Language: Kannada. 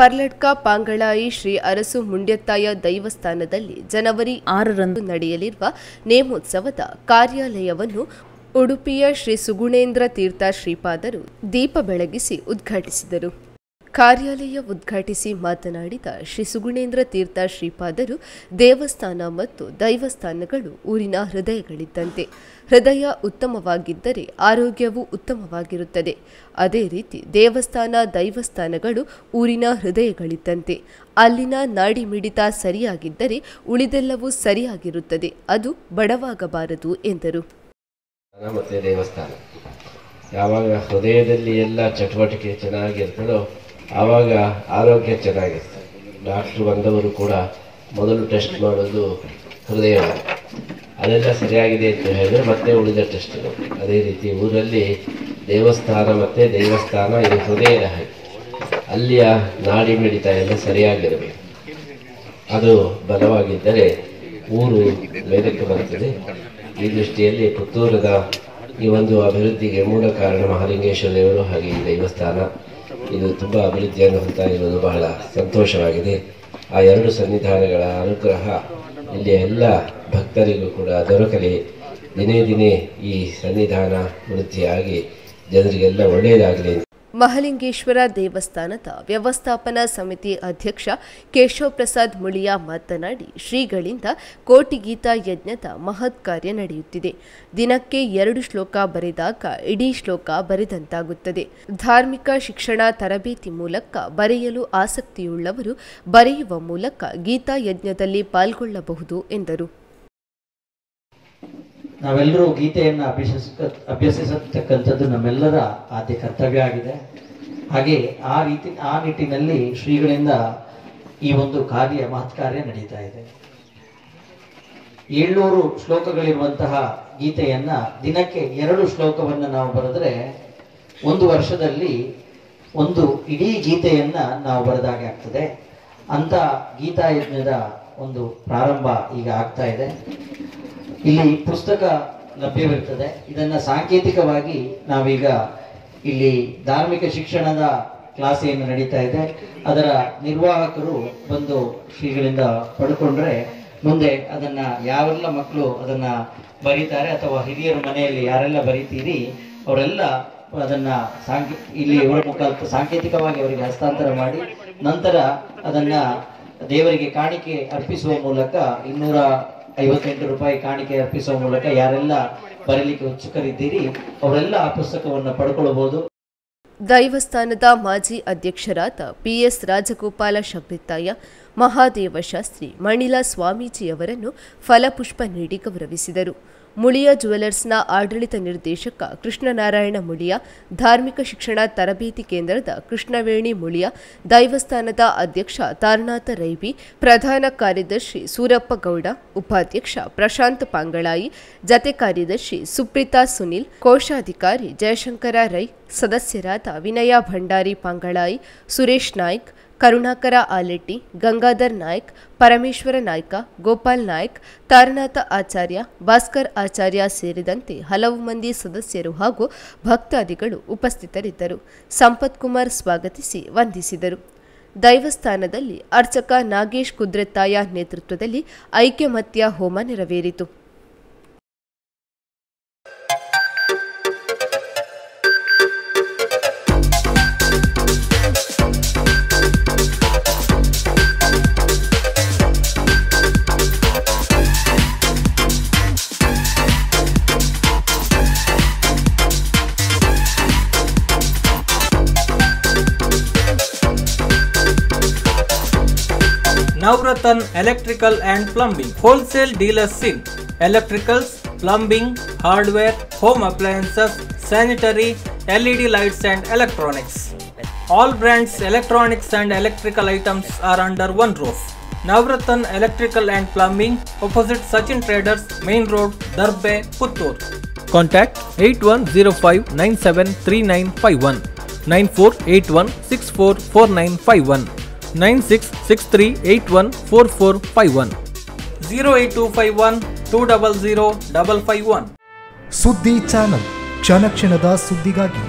ಪರ್ಲಡ್ಕ ಪಾಂಗಳಾಯಿ ಶ್ರೀ ಅರಸು ಮುಂಡ್ಯತ್ತಾಯ ದೈವಸ್ಥಾನದಲ್ಲಿ ಜನವರಿ 6ರಂದು ನಡೆಯಲಿರುವ ನೇಮೋತ್ಸವದ ಕಾರ್ಯಾಲಯವನ್ನು ಉಡುಪಿಯ ಶ್ರೀ ಸುಗುಣೇಂದ್ರ ತೀರ್ಥ ಶ್ರೀಪಾದರು ದೀಪ ಬೆಳಗಿಸಿ ಉದ್ಘಾಟಿಸಿದರು. ಕಾರ್ಯಾಲಯ ಉದ್ಘಾಟಿಸಿ ಮಾತನಾಡಿದ ಶ್ರೀ ಸುಗುಣೇಂದ್ರ ತೀರ್ಥ ಶ್ರೀಪಾದರು, ದೇವಸ್ಥಾನ ಮತ್ತು ದೈವಸ್ಥಾನಗಳು ಊರಿನ ಹೃದಯಗಳಿದ್ದಂತೆ. ಹೃದಯ ಉತ್ತಮವಾಗಿದ್ದರೆ ಆರೋಗ್ಯವೂ ಉತ್ತಮವಾಗಿರುತ್ತದೆ. ಅದೇ ರೀತಿ ದೇವಸ್ಥಾನ ದೈವಸ್ಥಾನಗಳು ಊರಿನ ಹೃದಯಗಳಿದ್ದಂತೆ. ಅಲ್ಲಿನ ನಾಡಿ ಮಿಡಿತ ಸರಿಯಾಗಿದ್ದರೆ ಉಳಿದೆಲ್ಲವೂ ಸರಿಯಾಗಿರುತ್ತದೆ. ಅದು ಬಡವಾಗಬಾರದು ಎಂದರು. ಮತ್ತೆ ದೇವಸ್ಥಾನ ಯಾವಾಗ ಹೃದಯದಲ್ಲಿ ಎಲ್ಲ ಚಟುವಟಿಕೆ ಚೆನ್ನಾಗಿರ್ತದೋ ಆವಾಗ ಆರೋಗ್ಯ ಚೆನ್ನಾಗಿರ್ತದೆ. ಡಾಕ್ಟ್ರು ಬಂದವರು ಕೂಡ ಮೊದಲು ಟೆಸ್ಟ್ ಮಾಡೋದು ಹೃದಯ, ಅದೆಲ್ಲ ಸರಿಯಾಗಿದೆ ಅಂತ ಹೇಳಿದ್ರೆ ಮತ್ತೆ ಉಳಿದ ಟೆಸ್ಟ್ಗಳು. ಅದೇ ರೀತಿ ಊರಲ್ಲಿ ದೇವಸ್ಥಾನ ಮತ್ತು ದೈವಸ್ಥಾನ ಇದು ಹೃದಯದ ಹಾಗೆ, ಅಲ್ಲಿಯ ನಾಡಿ ಮಿಡಿತ ಎಲ್ಲ ಸರಿಯಾಗಿರಬೇಕು. ಅದು ಬಲವಾಗಿದ್ದರೆ ಊರು ಮೇಲಕ್ಕೆ ಬರ್ತದೆ. ಈ ದೃಷ್ಟಿಯಲ್ಲಿ ಪುತ್ತೂರದ ಈ ಒಂದು ಅಭಿವೃದ್ಧಿಗೆ ಮೂಲ ಕಾರಣ ಮಹಾಲಿಂಗೇಶ್ವರ ದೇವರು ಹಾಗೆ ಈ ದೇವಸ್ಥಾನ ಇದು ತುಂಬ ಅಭಿವೃದ್ಧಿಯನ್ನು ಹೊಂದ್ತಾ ಇರೋದು ಬಹಳ ಸಂತೋಷವಾಗಿದೆ. ಆ ಎರಡು ಸನ್ನಿಧಾನಗಳ ಅನುಗ್ರಹ ಇಲ್ಲಿ ಎಲ್ಲ ಭಕ್ತರಿಗೂ ಕೂಡ ದೊರಕಲಿ. ದಿನೇ ದಿನೇ ಈ ಸನ್ನಿಧಾನ ವೃದ್ಧಿಯಾಗಿ ಜನರಿಗೆಲ್ಲ ಒಳ್ಳೆಯದಾಗಲಿ. ಮಹಾಲಿಂಗೇಶ್ವರ ದೇವಸ್ಥಾನದ ವ್ಯವಸ್ಥಾಪನಾ ಸಮಿತಿ ಅಧ್ಯಕ್ಷ ಕೇಶವ್ ಪ್ರಸಾದ್ ಮುಳಿಯಾ ಮಾತನಾಡಿ, ಶ್ರೀಗಳಿಂದ ಕೋಟಿ ಗೀತಾ ಯಜ್ಞದ ಮಹತ್ ಕಾರ್ಯ ನಡೆಯುತ್ತಿದೆ. ದಿನಕ್ಕೆ 2 ಶ್ಲೋಕ ಬರೆದಾಗ ಇಡೀ ಶ್ಲೋಕ ಬರೆದಂತಾಗುತ್ತದೆ. ಧಾರ್ಮಿಕ ಶಿಕ್ಷಣ ತರಬೇತಿ ಮೂಲಕ ಬರೆಯಲು ಆಸಕ್ತಿಯುಳ್ಳವರು ಬರೆಯುವ ಮೂಲಕ ಗೀತಾ ಯಜ್ಞದಲ್ಲಿ ಪಾಲ್ಗೊಳ್ಳಬಹುದು ಎಂದರು. ನಾವೆಲ್ಲರೂ ಗೀತೆಯನ್ನು ಅಭ್ಯಸಿಸತಕ್ಕಂಥದ್ದು ನಮ್ಮೆಲ್ಲರ ಆದ್ಯ ಕರ್ತವ್ಯ ಆಗಿದೆ. ಹಾಗೆ ಆ ನಿಟ್ಟಿನಲ್ಲಿ ಶ್ರೀಗಳಿಂದ ಈ ಒಂದು ಮಹತ್ ಕಾರ್ಯ ನಡೀತಾ ಇದೆ. 700 ಶ್ಲೋಕಗಳಿರುವಂತಹ ಗೀತೆಯನ್ನ ದಿನಕ್ಕೆ 2 ಶ್ಲೋಕವನ್ನು ನಾವು ಬರೆದ್ರೆ 1 ವರ್ಷದಲ್ಲಿ ಒಂದು ಇಡೀ ಗೀತೆಯನ್ನ ನಾವು ಬರೆದಾಗೆ ಆಗ್ತದೆ. ಅಂತ ಗೀತಾ ಯಜ್ಞದ ಒಂದು ಪ್ರಾರಂಭ ಈಗ ಆಗ್ತಾ ಇದೆ. ಇಲ್ಲಿ ಪುಸ್ತಕ ಲಭ್ಯವಿರ್ತದೆ. ಇದನ್ನ ಸಾಂಕೇತಿಕವಾಗಿ ನಾವೀಗ ಇಲ್ಲಿ ಧಾರ್ಮಿಕ ಶಿಕ್ಷಣದ ಕ್ಲಾಸ್ ಏನು ನಡೀತಾ ಇದೆ ಅದರ ನಿರ್ವಾಹಕರು ಬಂದು ಶ್ರೀಗಳಿಂದ ಪಡ್ಕೊಂಡ್ರೆ ಮುಂದೆ ಅದನ್ನ ಯಾವೆಲ್ಲ ಮಕ್ಕಳು ಅದನ್ನ ಬರೀತಾರೆ ಅಥವಾ ಹಿರಿಯರ ಮನೆಯಲ್ಲಿ ಯಾರೆಲ್ಲ ಬರೀತೀರಿ ಅವರೆಲ್ಲ ಅದನ್ನ ಇಲ್ಲಿ ಇವರ ಮುಖಾಂತರ ಸಾಂಕೇತಿಕವಾಗಿ ಅವರಿಗೆ ಹಸ್ತಾಂತರ ಮಾಡಿ ನಂತರ ಅದನ್ನ ದೇವರಿಗೆ ಕಾಣಿಕೆ ಅರ್ಪಿಸುವ ಮೂಲಕ 258 ರೂಪಾಯಿ ಕಾಣಿಕೆ ಅರ್ಪಿಸುವ ಮೂಲಕ ಯಾರೆಲ್ಲ ಬರಲಿಕ್ಕೆ ಉತ್ಸುಕರಿದ್ದೀರಿ ಅವರೆಲ್ಲ ಆ ಪುಸ್ತಕವನ್ನು ಪಡ್ಕೊಳ್ಳಬಹುದು. ದೈವಸ್ಥಾನದ ಮಾಜಿ ಅಧ್ಯಕ್ಷರಾದ ಪಿಎಸ್ ರಾಜಗೋಪಾಲ ಶಬ್ರಿತ್ತಾಯ, ಮಹಾದೇವ ಶಾಸ್ತ್ರಿ, ಮಣಿಲಾ ಸ್ವಾಮೀಜಿಯವರನ್ನು ಫಲಪುಷ್ಪ ನೀಡಿ ಗೌರವಿಸಿದರು. ಮುಳಿಯಾ ಜುವೆಲ್ಲರ್ಸ್ನ ಆಡಳಿತ ನಿರ್ದೇಶಕ ಕೃಷ್ಣನಾರಾಯಣ ಮುಳಿಯಾ, ಧಾರ್ಮಿಕ ಶಿಕ್ಷಣ ತರಬೇತಿ ಕೇಂದ್ರದ ಕೃಷ್ಣವೇಣಿ ಮುಳಿಯಾ, ದೈವಸ್ಥಾನದ ಅಧ್ಯಕ್ಷ ತಾರನಾಥ ರೈಬಿ, ಪ್ರಧಾನ ಕಾರ್ಯದರ್ಶಿ ಸೂರಪ್ಪ ಗೌಡ, ಉಪಾಧ್ಯಕ್ಷ ಪ್ರಶಾಂತ್ ಪಾಂಗಳಾಯಿ, ಜತೆ ಕಾರ್ಯದರ್ಶಿ ಸುಪ್ರೀತಾ ಸುನಿಲ್, ಕೋಶಾಧಿಕಾರಿ ಜಯಶಂಕರ ರೈ, ಸದಸ್ಯರಾದ ವಿನಯ ಭಂಡಾರಿ ಪಾಂಗಳಾಯಿ, ಸುರೇಶ್ ನಾಯ್ಕ್, ಕರುಣಾಕರ ಆಲೆಟ್ಟಿ, ಗಂಗಾಧರ್ ನಾಯ್ಕ್, ಪರಮೇಶ್ವರ ನಾಯ್ಕ, ಗೋಪಾಲ್ ನಾಯ್ಕ್, ತಾರನಾಥ ಆಚಾರ್ಯ, ಭಾಸ್ಕರ್ ಆಚಾರ್ಯ ಸೇರಿದಂತೆ ಹಲವು ಮಂದಿ ಸದಸ್ಯರು ಹಾಗೂ ಭಕ್ತಾದಿಗಳು ಉಪಸ್ಥಿತರಿದ್ದರು. ಸಂಪತ್ ಕುಮಾರ್ ಸ್ವಾಗತಿಸಿ ವಂದಿಸಿದರು. ದೈವಸ್ಥಾನದಲ್ಲಿ ಅರ್ಚಕ ನಾಗೇಶ್ ಕುದ್ರೆತ್ತಾಯ ನೇತೃತ್ವದಲ್ಲಿ ಐಕ್ಯಮತ್ಯ ಹೋಮ ನೆರವೇರಿತು. Navratan Electrical and Plumbing Wholesale Dealers in Electricals, Plumbing, Hardware, Home Appliances, Sanitary, LED Lights and Electronics. All brands electronics and electrical items are under one roof. Navratan Electrical and Plumbing, opposite Sachin Traders, Main Road, Darbe, Puttur. Contact 8105973951 9481644951 9663814451 08251 200 551. ಸುದ್ದಿ ಚಾನಲ್ ಕ್ಷಣ ಕ್ಷಣದ ಸುದ್ದಿಗಾಗಿ